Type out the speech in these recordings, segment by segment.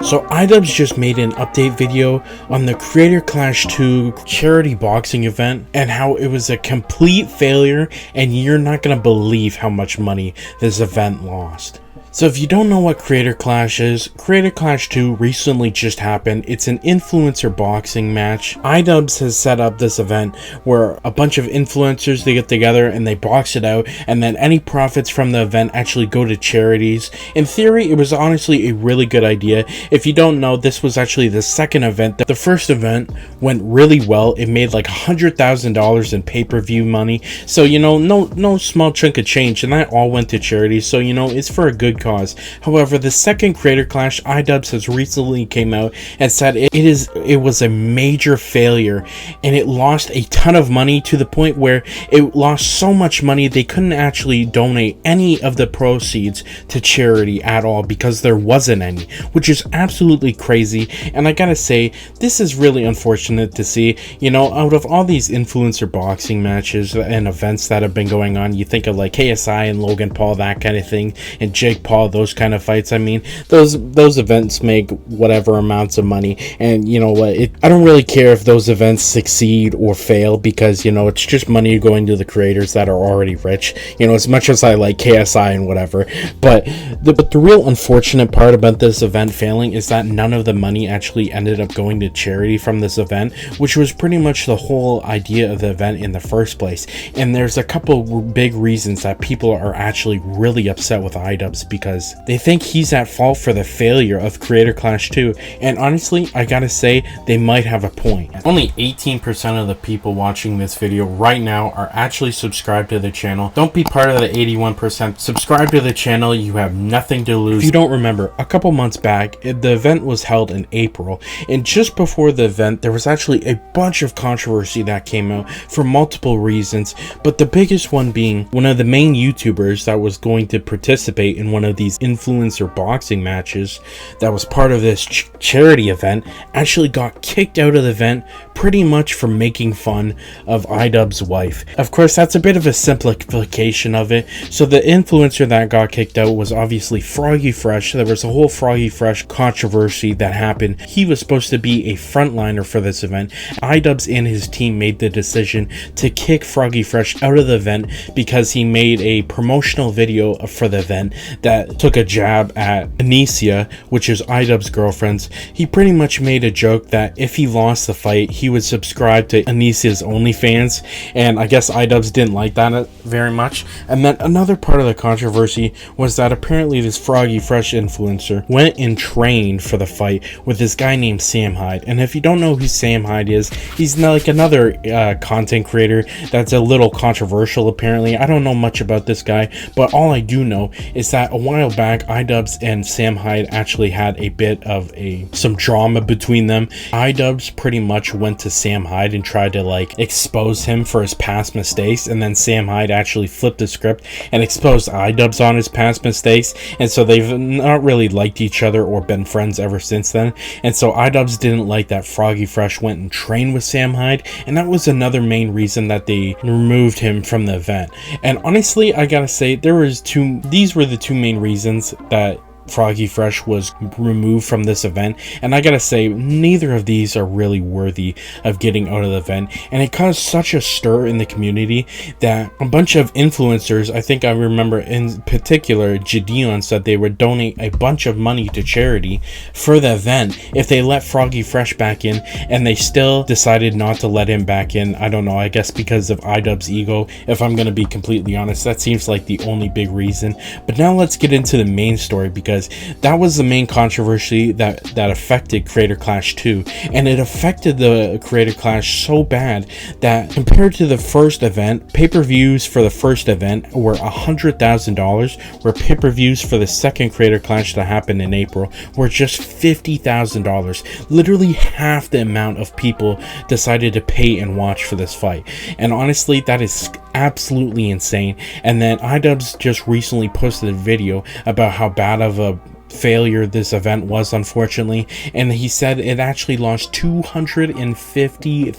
So iDubbbz just made an update video on the Creator Clash 2 charity boxing event and how it was a complete failure, and you're not gonna believe how much money this event lost. So if you don't know what Creator Clash is, Creator Clash 2 recently just happened. It's an influencer boxing match. iDubbbz's has set up this event where a bunch of influencers, they get together and they box it out, and then any profits from the event actually go to charities. In theory, it was honestly a really good idea. If you don't know, this was actually the second event. The first event went really well. It made like $100,000 in pay-per-view money. So, you know, no small chunk of change, and that all went to charities. So, you know, it's for a good cause. However, the second Creator Clash, iDubbbz's has recently came out and said it was a major failure, and it lost a ton of money to the point where it lost so much money they couldn't actually donate any of the proceeds to charity at all because there wasn't any, which is absolutely crazy. And I gotta say, this is really unfortunate to see. You know, out of all these influencer boxing matches and events that have been going on, you think of like KSI and Logan Paul, that kind of thing, and Jake Paul, those kind of fights. I mean, those events make whatever amounts of money, and you know what, I don't really care if those events succeed or fail, because you know, it's just money going to the creators that are already rich, you know, as much as I like KSI and whatever. But the real unfortunate part about this event failing is that none of the money actually ended up going to charity from this event, which was pretty much the whole idea of the event in the first place. And there's a couple big reasons that people are actually really upset with iDubbbz's, because they think he's at fault for the failure of Creator Clash 2, and honestly, I gotta say, they might have a point. Only 18% of the people watching this video right now are actually subscribed to the channel. Don't be part of the 81%. Subscribe to the channel, you have nothing to lose. If you don't remember, a couple months back, the event was held in April, and just before the event, there was actually a bunch of controversy that came out for multiple reasons, but the biggest one being one of the main YouTubers that was going to participate in one of these influencer boxing matches that was part of this charity event actually got kicked out of the event, pretty much for making fun of iDubbbz's wife. Of course, that's a bit of a simplification of it. So the influencer that got kicked out was obviously Froggy Fresh. There was a whole Froggy Fresh controversy that happened. He was supposed to be a frontliner for this event. iDubbbz's and his team made the decision to kick Froggy Fresh out of the event because he made a promotional video for the event that took a jab at Anicia, which is iDubbbz's girlfriend. He pretty much made a joke that if he lost the fight, he would subscribe to Anicia's OnlyFans, and I guess iDubbbz's didn't like that very much. And then another part of the controversy was that apparently this Froggy Fresh influencer went and trained for the fight with this guy named Sam Hyde. And if you don't know who Sam Hyde is, he's like another content creator that's a little controversial apparently. I don't know much about this guy, but all I do know is that a while back, iDubbbz's and Sam Hyde actually had a bit of some drama between them. iDubbbz's pretty much went to Sam Hyde and tried to like expose him for his past mistakes, and then Sam Hyde actually flipped the script and exposed iDubbbz's on his past mistakes, and so they've not really liked each other or been friends ever since then. And so iDubbbz's didn't like that Froggy Fresh went and trained with Sam Hyde, and that was another main reason that they removed him from the event. And honestly, I gotta say, these were the two main reasons that Froggy Fresh was removed from this event, and I gotta say, neither of these are really worthy of getting out of the event. And it caused such a stir in the community that a bunch of influencers, I think I remember in particular Gideon, said they would donate a bunch of money to charity for the event if they let Froggy Fresh back in, and they still decided not to let him back in. I don't know, I guess because of iDubbbz's ego, if I'm gonna be completely honest. That seems like the only big reason. But now let's get into the main story, because that was the main controversy that affected Creator Clash 2, and it affected the Creator Clash so bad that compared to the first event, pay-per-views for the first event were $100,000, where pay-per-views for the second Creator Clash that happened in April were just $50,000. Literally half the amount of people decided to pay and watch for this fight, and honestly, that is absolutely insane. And then iDubbbz's just recently posted a video about how bad of a failure this event was, unfortunately. And he said it actually lost $250,000,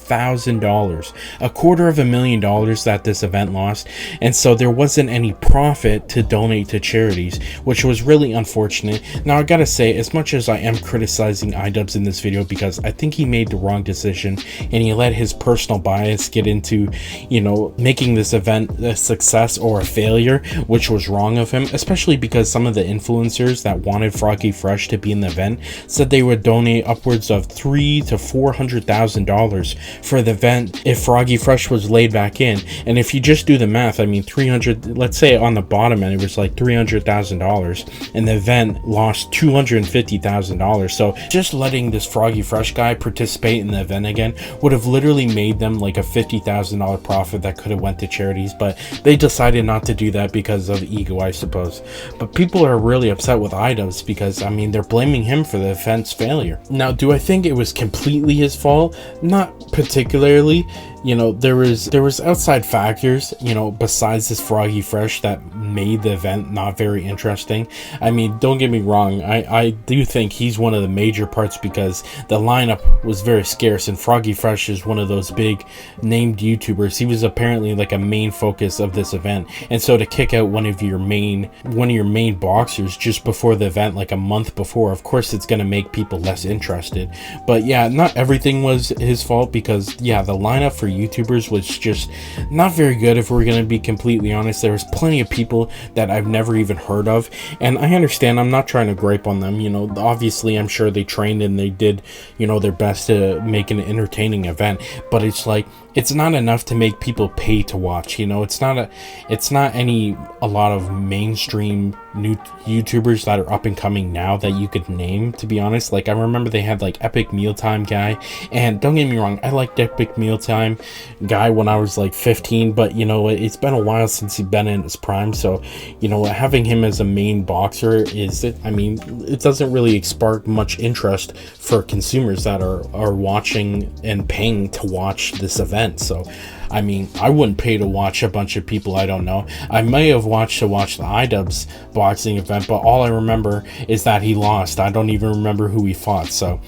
$250,000 that this event lost. And so there wasn't any profit to donate to charities, which was really unfortunate. Now I gotta say, as much as I am criticizing iDubbbz in this video because I think he made the wrong decision and he let his personal bias get into, you know, making this event a success or a failure, which was wrong of him, especially because some of the influencers that wanted Froggy Fresh to be in the event said they would donate upwards of $300,000 to $400,000 for the event if Froggy Fresh was laid back in. And if you just do the math, I mean, 300, let's say on the bottom end it was like $300,000 and the event lost $250,000. So just letting this Froggy Fresh guy participate in the event again would have literally made them like a $50,000 profit that could have went to charities, but they decided not to do that because of ego, I suppose. But people are really upset with iDubbbz because, I mean, they're blaming him for the event's failure. Now, do I think it was completely his fault? Not particularly. You know, there was outside factors, you know, besides this Froggy Fresh that made the event not very interesting. I mean, don't get me wrong, I do think he's one of the major parts because the lineup was very scarce and Froggy Fresh is one of those big named YouTubers. He was apparently like a main focus of this event, and so to kick out one of your main boxers just before the event, like a month before, of course it's going to make people less interested. But yeah, not everything was his fault because yeah, the lineup for YouTubers was just not very good, if we're going to be completely honest. There was plenty of people that I've never even heard of, and I understand, I'm not trying to gripe on them, you know, obviously I'm sure they trained and they did, you know, their best to make an entertaining event, but it's like, it's not enough to make people pay to watch, you know. It's not a lot of mainstream new YouTubers that are up and coming now that you could name, to be honest. Like, I remember they had like Epic Mealtime guy, and don't get me wrong, I liked Epic Mealtime guy when I was like 15, but you know, it's been a while since he's been in his prime, so you know, having him as a main boxer is, I mean, it doesn't really spark much interest for consumers that are watching and paying to watch this event. So I mean, I wouldn't pay to watch a bunch of people I don't know. I may have watched the iDubbbz's boxing event, but all I remember is that he lost. I don't even remember who he fought. So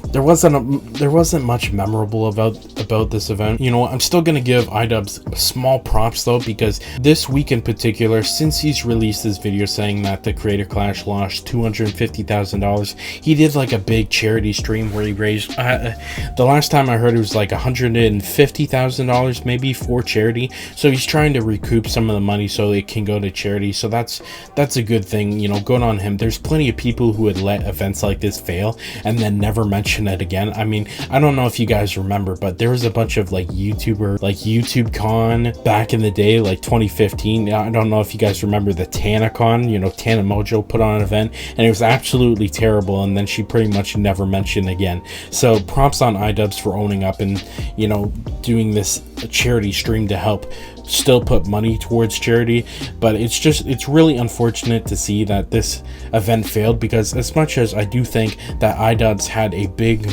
there wasn't much memorable about this event. You know what, I'm still gonna give iDubbbz small props though, because this week in particular, since he's released this video saying that the Creator Clash lost $250,000, he did like a big charity stream where he raised the last time I heard it was like $150,000 maybe for charity. So he's trying to recoup some of the money so it can go to charity. So that's a good thing, you know, good on him. There's plenty of people who would let events like this fail and then never mention it again. I mean, I don't know if you guys remember, but there was a bunch of like YouTube Con back in the day, like 2015. I don't know if you guys remember the TanaCon, you know, Tana Mojo put on an event and it was absolutely terrible, and then she pretty much never mentioned again. So props on iDubbbz for owning up and, you know, doing this charity stream to help still put money towards charity. But it's really unfortunate to see that this event failed, because as much as I do think that iDubbbz had a big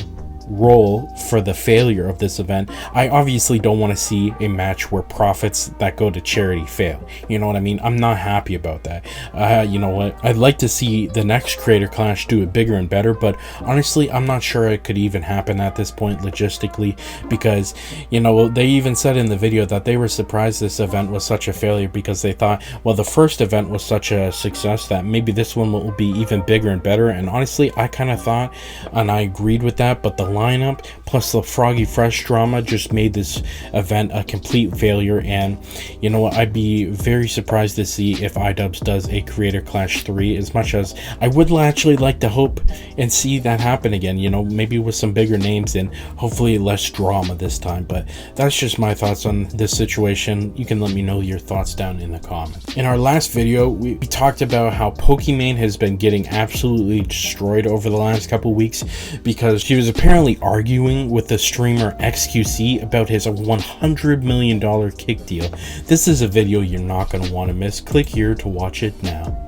role for the failure of this event, I obviously don't want to see a match where profits that go to charity fail. You know what I mean? I'm not happy about that. You know what, I'd like to see the next Creator Clash do it bigger and better, but honestly I'm not sure it could even happen at this point logistically, because you know, they even said in the video that they were surprised this event was such a failure, because they thought, well, the first event was such a success that maybe this one will be even bigger and better. And honestly, I kind of thought, and I agreed with that, but the lineup plus the Froggy Fresh drama just made this event a complete failure. And you know what, I'd be very surprised to see if iDubbbz does a Creator Clash 3, as much as I would actually like to hope and see that happen again, you know, maybe with some bigger names and hopefully less drama this time. But that's just my thoughts on this situation. You can let me know your thoughts down in the comments. In our last video, we talked about how Pokimane has been getting absolutely destroyed over the last couple weeks, because she was apparently arguing with the streamer XQC about his $100 million kick deal. This is a video you're not going to want to miss. Click here to watch it now.